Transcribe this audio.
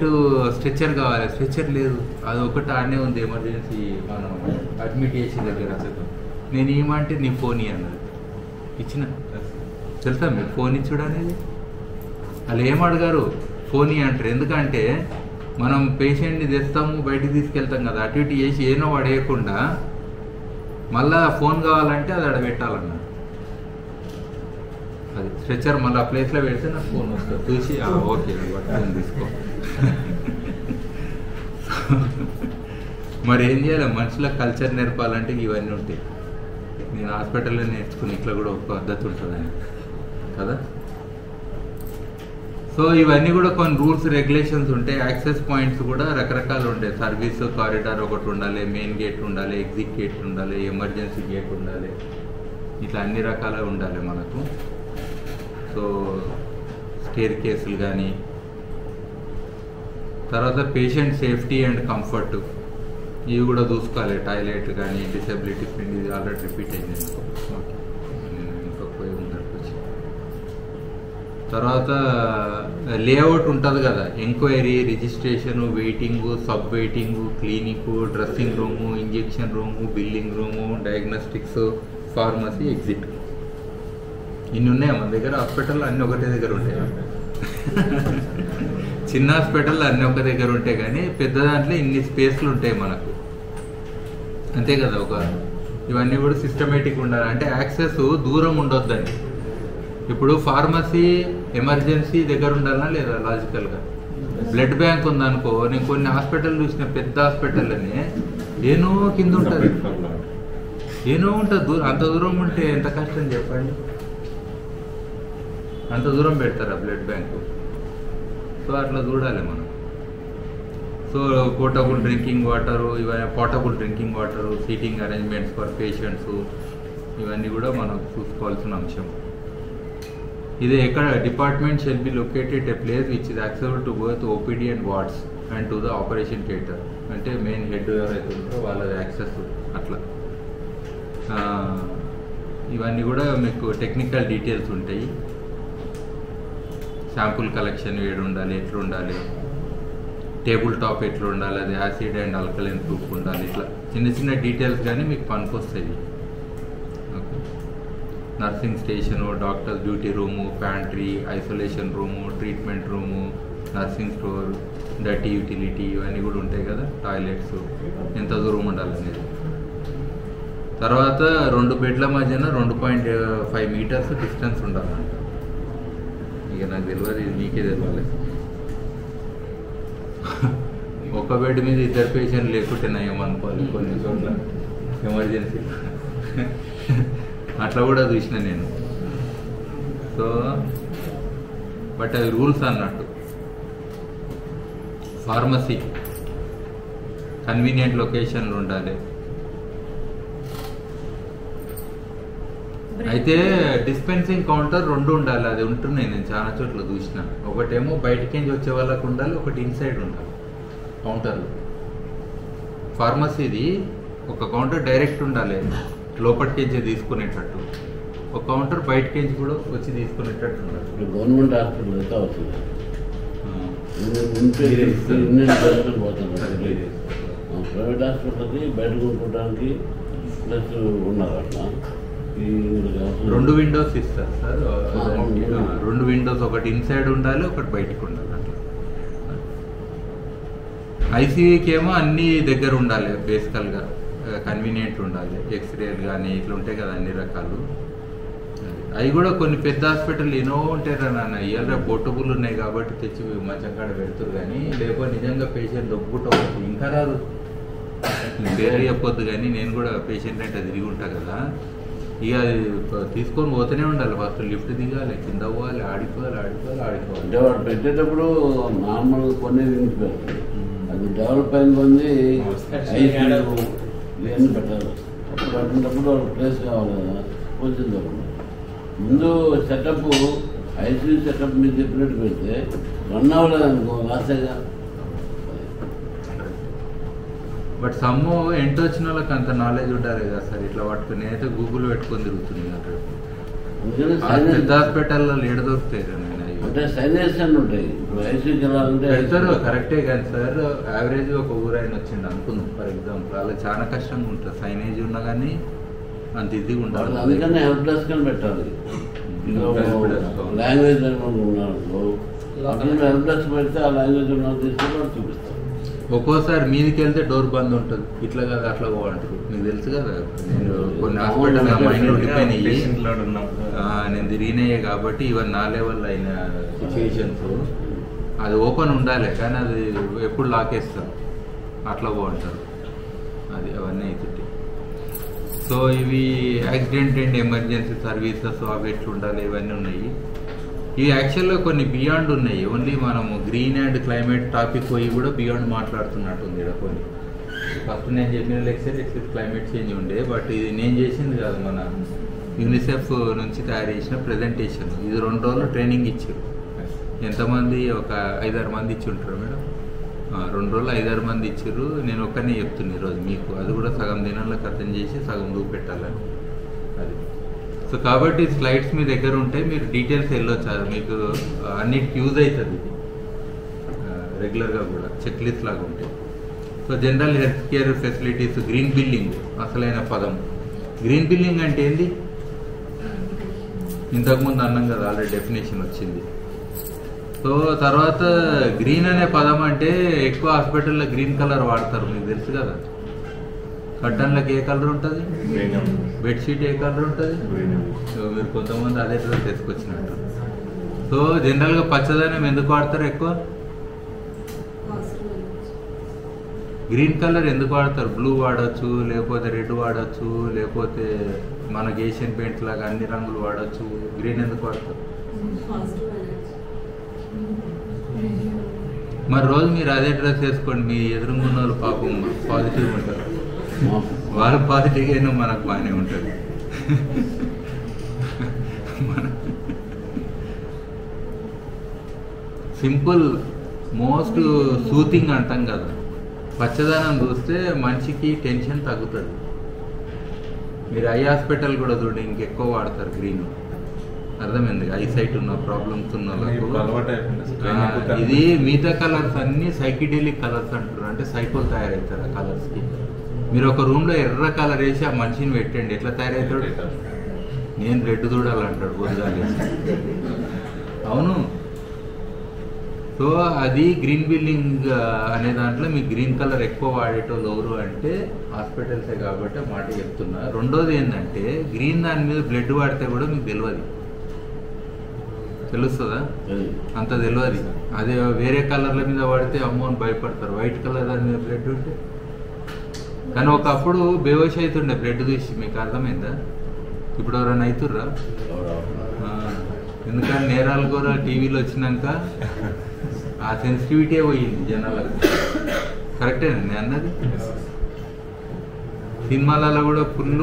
Direct stretcher కావాలి, stretcher లేదు, అది ఒకటి ఆడనే ఉంది ఎమర్జెన్సీ మనం అడ్మిట్ చేసిన దగ్గర. నేను ఏమంటే నీ ఫోన్ అన్నది ఇచ్చిన, తెలుసా మీరు ఫోన్ ఇచ్చుడు అనేది? వాళ్ళు ఏం అడిగారు, ఫోన్ అంటారు. ఎందుకంటే మనం పేషెంట్ని తెస్తాము బయటికి తీసుకెళ్తాం కదా, అటు ఇటు చేసి ఏనో పడేయకుండా మళ్ళీ ఫోన్ కావాలంటే అది అడబెట్టాలన్నా. అది స్ట్రెచ్చర్ మళ్ళీ ఆ ప్లేస్లో పెడితే నాకు ఫోన్ వస్తుంది, చూసి ఓకే ఫోన్ తీసుకో. మరి ఏం చేయాలి, మనుషుల కల్చర్ నేర్పాలంటే ఇవన్నీ ఉంటాయి. నేను హాస్పిటల్లో నేర్చుకుని ఇట్లా కూడా ఒక పద్ధతి ఉంటుందని కదా. సో ఇవన్నీ కూడా కొన్ని రూల్స్ రెగ్యులేషన్స్ ఉంటాయి. యాక్సెస్ పాయింట్స్ కూడా రకరకాలు ఉంటాయి. సర్వీస్ కారిడార్ ఒకటి ఉండాలి, మెయిన్ గేట్ ఉండాలి, ఎగ్జిట్ గేట్ ఉండాలి, ఎమర్జెన్సీ గేట్ ఉండాలి, ఇట్లా అన్ని రకాలుగా ఉండాలి మనకు. సో స్టేర్ కేసులు కానీ, తర్వాత పేషెంట్ సేఫ్టీ అండ్ కంఫర్ట్ ఇవి కూడా చూసుకోవాలి. టాయిలెట్ కానీ, డిసెబిలిటీ ఫ్రెండ్, ఇది ఆల్రెడీ రిపీట్ అయింది. ఓకే, నేను ఇంకొక వచ్చి తర్వాత లేఅవుట్ ఉంటుంది కదా, enquiry, registration, waiting, sub waiting, clinic, dressing room, injection room, billing room, diagnostics, pharmacy, exit. ఇన్ని ఉన్నాయి మన దగ్గర. హాస్పిటల్ అన్నీ ఒకటే దగ్గర ఉంటాయి. చిన్న హాస్పిటల్ అన్నీ ఒక దగ్గర ఉంటాయి, కానీ పెద్ద దాంట్లో ఇన్ని స్పేస్లు ఉంటాయి మనకు, అంతే కదా. ఇవన్నీ కూడా సిస్టమేటిక్ ఉండాలి. అంటే యాక్సెస్ దూరం ఉండొద్దండి. ఇప్పుడు ఫార్మసీ ఎమర్జెన్సీ దగ్గర ఉండాలన్నా లేదా లాజికల్గా. బ్లడ్ బ్యాంక్ ఉందనుకో, నేను కొన్ని హాస్పిటల్ చూసిన పెద్ద హాస్పిటల్ అని ఏనో కింద ఉంటుంది, ఏనో ఉంటుంది. అంత దూరం ఉంటే ఎంత కష్టం చెప్పండి. అంత దూరం పెడతారా బ్లడ్ బ్యాంకు? సో అట్లా చూడాలి మనం. సో పోర్టబుల్ డ్రింకింగ్ వాటరు, ఇవన్నీ portable drinking water, seating arrangements for patients, ఇవన్నీ కూడా మనం చూసుకోవాల్సిన అంశం. ఇది ఎక్కడ department shall be located a place which is accessible to both OPD and wards and to the operation theatre. అంటే మెయిన్ హెడ్ ఎవరైతే ఉంటారో వాళ్ళది యాక్సెస్ అట్లా. ఇవన్నీ కూడా మీకు టెక్నికల్ డీటెయిల్స్ ఉంటాయి. శాంపుల్ కలెక్షన్ ఏడు ఉండాలి, ఎట్లా ఉండాలి, టేబుల్ టాప్ ఎట్లా ఉండాలి, అది యాసిడ్ అండ్ ఆల్కలైన్ ప్రూఫ్ ఉండాలి, ఇట్లా చిన్న చిన్న డీటెయిల్స్ కానీ మీకు పనికొస్తాయి. Okay, nursing station, doctor duty room, pantry, isolation room, treatment room, nursing store, dirty utility, ఇవన్నీ కూడా ఉంటాయి కదా. టాయిలెట్స్ ఎంత దూరం ఉండాలనేది. తర్వాత 2 బెడ్ల మధ్యన 2.5 మీటర్స్ డిస్టెన్స్ ఉండాలంట. ఇక నాకు తెలియదు, ఇది మీకే తెలియాలి. ఒక బెడ్ మీద 2 పేషెంట్ లేకుంటే నయమనుకోవాలి కొన్ని చోట్ల ఎమర్జెన్సీ. అట్లా కూడా చూసిన నేను. సో బట్ అవి రూల్స్ అన్నట్టు. ఫార్మసీ కన్వీనియంట్ లొకేషన్లు ఉండాలి. అయితే డిస్పెన్సింగ్ కౌంటర్ 2 ఉండాలి. అది ఉంటున్నాయి, నేను చాలా చోట్ల చూసిన. ఒకటేమో బయటకించి వచ్చే వాళ్ళకు ఉండాలి, ఒకటి ఇన్సైడ్ ఉండాలి కౌంటర్లు. ఫార్మసీది ఒక కౌంటర్ డైరెక్ట్ ఉండాలి, లోపలికించి తీసుకునేటట్టు. ఒక కౌంటర్ బయటకించి కూడా వచ్చి తీసుకునేటట్టు ఉండాలి. గవర్నమెంట్ హాస్పిటల్ అయితే అవుతుంది, ప్రైవేట్ హాస్పిటల్కి బయట కొనుక్కోవడానికి ప్లస్ ఉన్నారు. అట్లా 2 విండోస్ ఇస్తారు సార్. 2 విండోస్, ఒకటి ఇన్సైడ్ ఉండాలి, ఒకటి బయటకు ఉండాలి. అట్లా ఐసీయూకి ఏమో అన్ని దగ్గర ఉండాలి, బేసికల్గా కన్వీనియంట్ ఉండాలి. ఎక్స్రేలు కానీ ఇట్లా ఉంటాయి కదా అన్ని రకాలు. అవి కూడా కొన్ని పెద్ద హాస్పిటల్ ఎన్నో ఉంటాయి నాన్న. ఇవాళ పోర్టబుల్ ఉన్నాయి కాబట్టి తెచ్చి మంచం కాడ పెడుతురు, కానీ లేకపోతే నిజంగా పేషెంట్ దొబ్బుకోవచ్చు. ఇంకా రాదు, పేరు చెప్పొద్దు, కానీ నేను కూడా పేషెంట్ అంటే తిరిగి ఉంటా కదా. ఇక తీసుకొని పోతూనే ఉండాలి. ఫస్ట్ లిఫ్ట్ దిగాలి, కింద పోవాలి, ఆడిపోవాలి. అంటే వాడు పెట్టేటప్పుడు నార్మల్ కొన్ని అది డెవలప్ అయిన కొంది ఇవన్నీ పెట్టాలి. అప్పుడు అటువంటిప్పుడు ప్లేస్ కావాలి కదా, వచ్చింది. ముందు సెటప్ ఐసీయూ సెటప్ మీరు చెప్పినట్టు పెడితే రన్ అవ్వలేదు అనుకో, ఆశగా. బట్ సమ్ము ఎంట వచ్చిన వాళ్ళకి అంత నాలెడ్జ్ ఉండాలి కదా సార్. ఇట్లా పట్టుకుని అయితే గూగుల్ పెట్టుకొని తిరుగుతుంది అక్కడ. పెద్ద హాస్పిటల్లో ఏడ దొరుకుతాయి కదా. నేను అంటే సైనేషన్ ఉంటాయి. ఇప్పుడు ఐసీకి వెళ్ళాలంటే పెడతారు కరెక్టే, కానీ సార్ యావరేజ్ ఒక ఊరైనా వచ్చిండు అనుకుందాం ఫర్ ఎగ్జాంపుల్, అలా చాలా కష్టంగా ఉంటుంది. సైనేజ్ ఉన్నా కానీ అంత ఇదిగా ఉండాలి. అందుకనే హెల్ప్ డెస్క్ అని పెట్టాలి. లాంగ్వేజ్ ఉన్నాడు, హెల్ప్ డెస్క్ పెడితే ఆ లాంగ్వేజ్ ఉన్న తీసుకొని వాడు చూపిస్తాం. ఒక్కోసారి మీదికి వెళ్తే డోర్ బంద్ ఉంటుంది, ఇట్లా కాదు అట్లా పోవంటారు. మీకు తెలుసు కదా, నేను కొన్ని హాస్పిటల్ నా మైండ్లో ఉండిపోయినాయి, నేను తిరిగినాయి కాబట్టి ఇవన్నీ నా లెవెల్ అయిన సిచ్యువేషన్స్. అది ఓపెన్ ఉండాలి కానీ అది ఎప్పుడు లాకేస్తారు, అట్లా బాగుంటారు. అది అవన్నీ అవుతుంది. సో ఇవి యాక్సిడెంట్ అండ్ ఎమర్జెన్సీ సర్వీసెస్ అవి ఎట్లా ఉండాలి ఇవన్నీ ఉన్నాయి. ఇవి యాక్చువల్గా కొన్ని బియాండ్ ఉన్నాయి. ఓన్లీ మనము గ్రీన్ అండ్ క్లైమేట్ టాపిక్ పోయి కూడా బియాండ్ మాట్లాడుతున్నట్టుంది ఇక్కడ కొన్ని. ఫస్ట్ నేను చెప్పిన లెక్చర్ క్లైమేట్ చేంజ్ ఉండే, బట్ ఇది నేను చేసింది కాదు, మన యూనిసెఫ్ నుంచి తయారు చేసిన ప్రెజెంటేషన్. ఇది 2 రోజులు ట్రైనింగ్ ఇచ్చారు. ఎంతమంది? ఒక 5-6 మంది ఇచ్చి ఉంటారు మేడం. 2 రోజులు 5-6 మంది ఇచ్చారు. నేను ఒక్కనే చెప్తున్నా ఈరోజు మీకు. అది కూడా సగం దినంలో అర్థం చేసి సగం చూపెట్టాలని అది. సో కాబట్టి స్లైడ్స్ మీ దగ్గర ఉంటే మీరు డీటెయిల్స్ వెళ్ళొచ్చు, అది మీకు అన్నిటికి యూజ్ అవుతుంది. ఇది రెగ్యులర్గా కూడా చెక్ లిస్ట్ లాగా ఉంటాయి. So general health care facilities, green building అసలైన పదం. గ్రీన్ బిల్డింగ్ అంటే ఏంది? ఇంతకుముందు అన్నాం కదా, ఆల్రెడీ డెఫినేషన్ వచ్చింది. సో తర్వాత గ్రీన్ అనే పదం అంటే ఎక్కువ హాస్పిటల్లో గ్రీన్ కలర్ వాడతారు, మీకు తెలుసు కదా. కర్టన్లకు ఏ కలర్ ఉంటుంది? బెడ్షీట్ ఏ కలర్ ఉంటుంది? మీరు కొంతమంది అదే డ్రెస్ తీసుకొచ్చినట్టు. సో జనరల్గా పచ్చదనం ఎందుకు వాడతారు ఎక్కువ? గ్రీన్ కలర్ ఎందుకు వాడతారు? బ్లూ వాడచ్చు, లేకపోతే రెడ్ వాడచ్చు, లేకపోతే మనకి ఏషియన్ పెయింట్ లాగా అన్ని రంగులు వాడచ్చు. గ్రీన్ ఎందుకు వాడతారు? మరి రోజు మీరు అదే డ్రెస్ వేసుకోండి, మీ ఎదురుగున్న వాళ్ళు పాపం పాజిటివ్ ఉంటారు. వాళ్ళు పాజిటివ్గా అయినా మనకు బాగానే ఉంటుంది. సింపుల్, మోస్ట్ సూతింగ్ అంటాం కదా. పచ్చదనం చూస్తే మనిషికి టెన్షన్ తగ్గుతుంది. మీరు ఐ హాస్పిటల్ కూడా చూడండి, ఇంకెక్కువ వాడతారు గ్రీన్. అర్థమైంది? ఐ సైట్ ఉన్న ప్రాబ్లమ్స్ ఉన్న వాళ్ళకు. ఇది మిగతా కలర్స్ అన్ని సైకిడెలిక్ కలర్స్ అంటారు, అంటే సైకోలు తయారవుతారు ఆ కలర్స్కి. మీరు ఒక రూమ్లో ఎర్ర కలర్ వేసి ఆ మనిషిని పెట్టండి, ఎట్లా తయారవుతాడు? నేను రెడ్ చూడాలంటాడు పొద్దుగాలి. అవును. సో అది గ్రీన్ బిల్డింగ్ అనే దాంట్లో మీకు గ్రీన్ కలర్ ఎక్కువ వాడేటోళ్ళు ఎవరు అంటే హాస్పిటల్సే కాబట్టి మాట చెప్తున్నా. రెండోది ఏంటంటే గ్రీన్ దాని మీద బ్లడ్ వాడితే కూడా మీకు తెలియదు. తెలుస్తుందా? అంత తెలియదు. అదే వేరే కలర్ల మీద వాడితే అమ్మో అని భయపడతారు. వైట్ కలర్ దాని మీద బ్లడ్ ఉంటే. కానీ ఒకప్పుడు బేవోష్ అవుతుండే బ్లడ్ చూసి, మీకు అర్థమైందా? ఇప్పుడు ఎవరైనా అవుతుర్రా? ఎందుకంటే నేరాలు కూడా టీవీలో వచ్చినాక ఆ సెన్సిటివిటీ పోయింది జనాలకు. కరెక్టేనండి అన్నది. సినిమాలలో కూడా ఫుల్